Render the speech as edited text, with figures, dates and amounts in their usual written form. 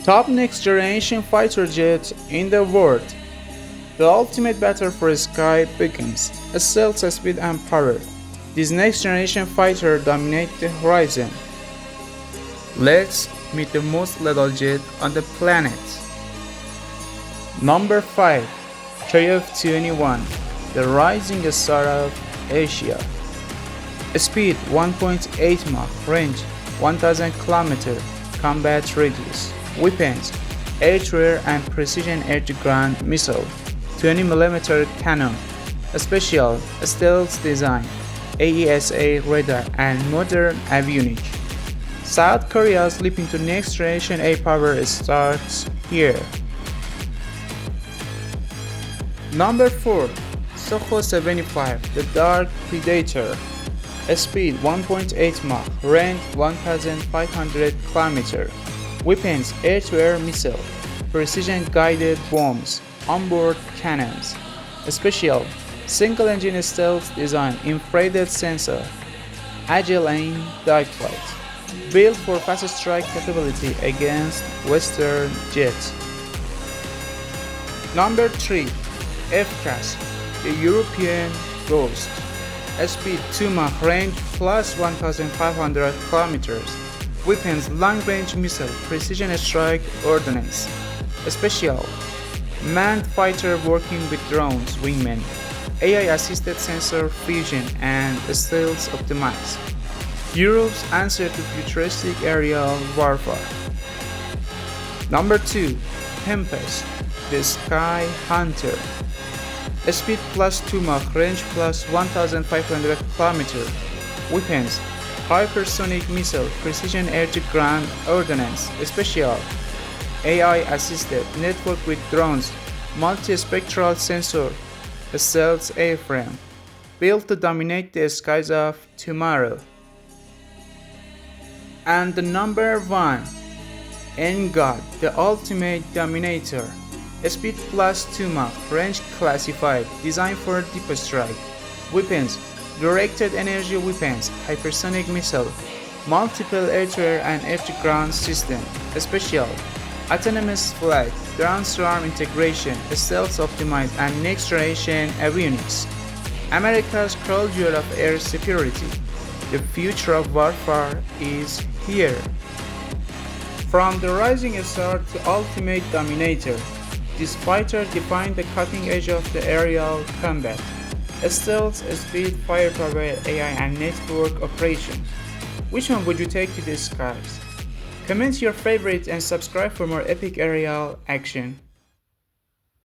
Top next generation fighter jet in the world. The ultimate battle for sky begins. Stealth, speed and power. This next generation fighter dominates the horizon. Let's meet the most lethal jet on the planet. Number 5. KF-21, the rising star of Asia. Speed 1.8 Mach, range 1000 km, combat radius. Weapons: air-to-air and precision air-to-ground missile, 20mm cannon, special stealth design, AESA radar, and modern avionics. South Korea's leap into next-generation air power starts here. Number 4. Sukhoi-75, the Dark Predator. Speed 1.8 Mach, range 1500 km. Weapons: air-to-air missile, precision-guided bombs, onboard cannons. Special: single-engine stealth design, infrared sensor, agile aim, dogfight. Built for fast strike capability against Western jets. Number 3. FCAS, the European Ghost. Speed 2 Mach, range plus 1500 km. Weapons: long-range missile, precision strike ordnance. Special: manned fighter working with drones, wingmen, AI-assisted sensor fusion, and stealth optimized. Europe's answer to futuristic aerial warfare. Number 2. Tempest, the Sky Hunter. Speed plus 2 Mach, range plus 1500 km. Weapons: hypersonic missile, precision air-to-ground ordnance. Special: AI-assisted, network with drones, multispectral sensor, stealth airframe. Built to dominate the skies of tomorrow. And the number 1. NGOD, the ultimate dominator. Speed plus 2 Mach, range classified, designed for deep strike. Weapons: directed energy weapons, hypersonic missile, multiple air-to-air and air-to-ground system. Special: autonomous flight, ground-to-arm integration, stealth optimized, and next-generation avionics. America's crown jewel of air security. The future of warfare is here. From the rising star to ultimate dominator, this fighter defined the cutting edge of the aerial combat. Stealth, speed, firepower, AI, and network operations. Which one would you take to the skies? Comment your favorite and subscribe for more epic aerial action.